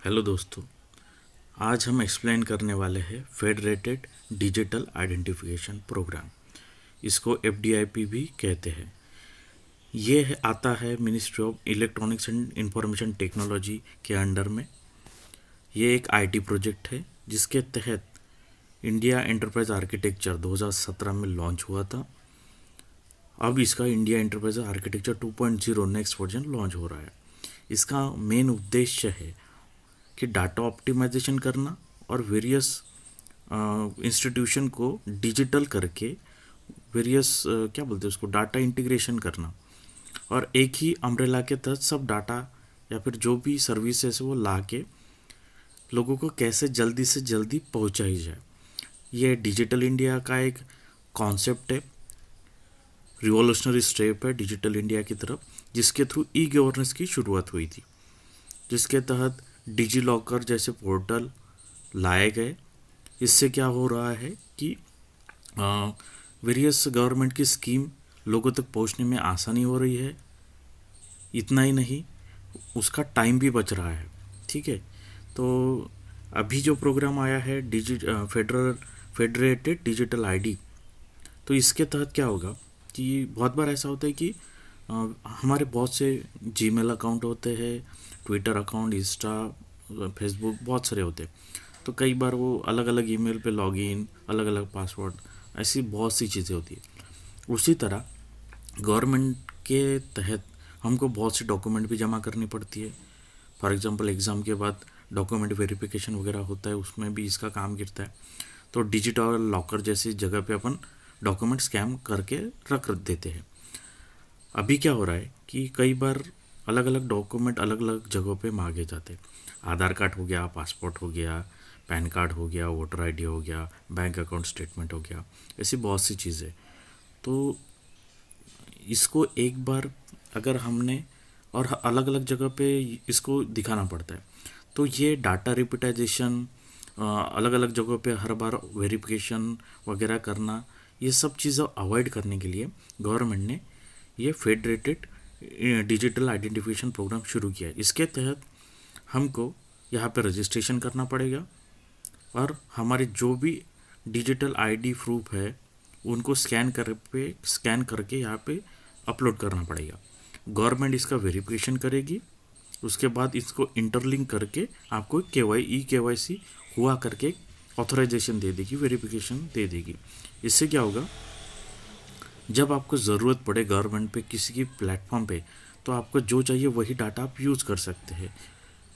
Hello दोस्तों, आज हम एक्सप्लेन करने वाले हैं फेडरेटेड डिजिटल आइडेंटिफिकेशन प्रोग्राम। इसको एफडीआईपी भी कहते हैं। ये आता है ministry of electronics and information technology के अंडर में। ये एक आईटी प्रोजेक्ट है जिसके तहत इंडिया एंटरप्राइज आर्किटेक्चर 2017 में लॉन्च हुआ था। अब इसका India enterprise architecture 2.0 next version launch हो रहा है। इसका मेन उद्देश्य है कि डाटा ऑप्टिमाइजेशन करना और वेरियस इंस्टीट्यूशन को डिजिटल करके वेरियस क्या बोलते हैं उसको डाटा इंटीग्रेशन करना और एक ही अम्ब्रेला के तहत सब डाटा या फिर जो भी सर्विसेज वो ला के लोगों को कैसे जल्दी से जल्दी पहुंचाई जाए। ये डिजिटल इंडिया का एक कॉन्सेप्ट है, रिवॉल्यूशनरी स्टेप है डिजिटल इंडिया की तरफ, जिसके थ्रू ई गवर्नेंस की शुरुआत हुई थी, जिसके तहत डिजी लॉकर जैसे पोर्टल लाए गए। इससे क्या हो रहा है कि वेरियस गवर्नमेंट की स्कीम लोगों तक पहुंचने में आसानी हो रही है। इतना ही नहीं, उसका टाइम भी बच रहा है। ठीक है, तो अभी जो प्रोग्राम आया है फेडरेटेड डिजिटल आईडी, तो इसके तहत क्या होगा कि बहुत बार ऐसा होता है कि हमारे बहुत से जीमेल अकाउंट होते हैं, ट्विटर अकाउंट, इंस्टा, फेसबुक, बहुत सारे होते हैं। तो कई बार वो अलग अलग ईमेल पे लॉगिन, अलग अलग पासवर्ड, ऐसी बहुत सी चीज़ें होती है। उसी तरह गवर्नमेंट के तहत हमको बहुत सी डॉक्यूमेंट भी जमा करनी पड़ती है। फॉर एग्जांपल एग्ज़ाम के बाद डॉक्यूमेंट वेरिफिकेशन वगैरह होता है, उसमें भी इसका काम गिरता है। तो डिजिटल लॉकर जैसी जगह पे अपन डॉक्यूमेंट स्कैन करके रख देते हैं। अभी क्या हो रहा है कि कई बार अलग अलग डॉक्यूमेंट अलग अलग जगहों पे मांगे जाते हैं। आधार कार्ड हो गया, पासपोर्ट हो गया, पैन कार्ड हो गया, वोटर आईडी हो गया, बैंक अकाउंट स्टेटमेंट हो गया, ऐसी बहुत सी चीज़ें। तो इसको एक बार अगर हमने और अलग अलग जगह पे इसको दिखाना पड़ता है, तो ये डाटा रिपीटाइजेशन, अलग अलग जगहों पे हर बार वेरिफिकेशन वगैरह करना, ये सब चीज़ें अवॉइड करने के लिए गवर्नमेंट ने ये फेडरेटेड डिजिटल आइडेंटिफिकेशन प्रोग्राम शुरू किया है। इसके तहत हमको यहाँ पे रजिस्ट्रेशन करना पड़ेगा और हमारे जो भी डिजिटल आईडी प्रूफ है उनको स्कैन करके यहाँ पे अपलोड करना पड़ेगा। गवर्नमेंट इसका वेरिफिकेशन करेगी, उसके बाद इसको इंटरलिंक करके आपको केवाईसी हुआ करके ऑथराइजेशन दे देगी, वेरिफिकेशन दे देगी। इससे क्या होगा, जब आपको ज़रूरत पड़े गवर्नमेंट पे किसी की प्लेटफॉर्म पे, तो आपको जो चाहिए वही डाटा आप यूज़ कर सकते हैं।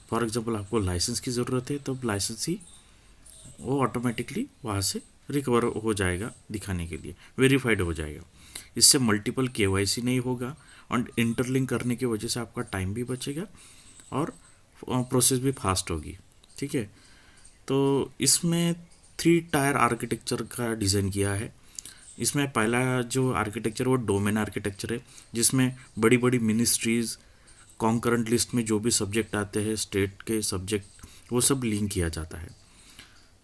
फॉर एग्जांपल आपको लाइसेंस की ज़रूरत है, तब लाइसेंस ही वो ऑटोमेटिकली वहाँ से रिकवर हो जाएगा, दिखाने के लिए वेरीफाइड हो जाएगा। इससे मल्टीपल केवाईसी नहीं होगा और इंटरलिंक करने की वजह से आपका टाइम भी बचेगा और प्रोसेस भी फास्ट होगी। ठीक है, तो इसमें 3 टायर आर्किटेक्चर का डिज़ाइन किया है। इसमें पहला जो आर्किटेक्चर वो डोमेन आर्किटेक्चर है, जिसमें बड़ी बड़ी मिनिस्ट्रीज़ कॉन्करेंट लिस्ट में जो भी सब्जेक्ट आते हैं, स्टेट के सब्जेक्ट, वो सब लिंक किया जाता है।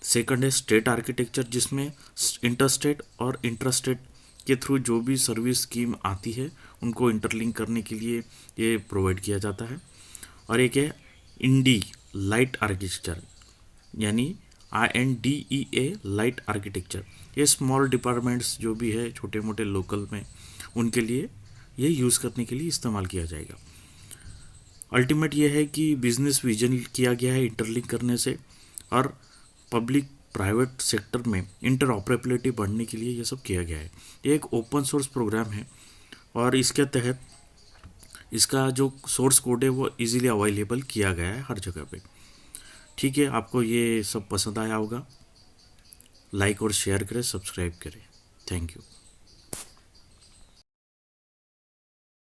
सेकंड है स्टेट आर्किटेक्चर, जिसमें इंटरस्टेट और इंट्रास्टेट के थ्रू जो भी सर्विस स्कीम आती है उनको इंटरलिंक करने के लिए ये प्रोवाइड किया जाता है। और एक है इंडी लाइट आर्किटेक्चर, यानी INDEA लाइट आर्किटेक्चर। ये स्मॉल डिपार्टमेंट्स जो भी है छोटे मोटे लोकल में, उनके लिए ये यूज़ करने के लिए इस्तेमाल किया जाएगा। अल्टीमेट ये है कि बिजनेस विजन किया गया है इंटरलिंक करने से, और पब्लिक प्राइवेट सेक्टर में इंटरऑपरेबिलिटी बढ़ने के लिए ये सब किया गया है। ये एक ओपन सोर्स प्रोग्राम है और इसके तहत इसका जो सोर्स कोड है वो इजीली अवेलेबल किया गया है हर जगह पे। ठीक है, आपको ये सब पसंद आया होगा, लाइक और शेयर करें, सब्सक्राइब करें। Thank you.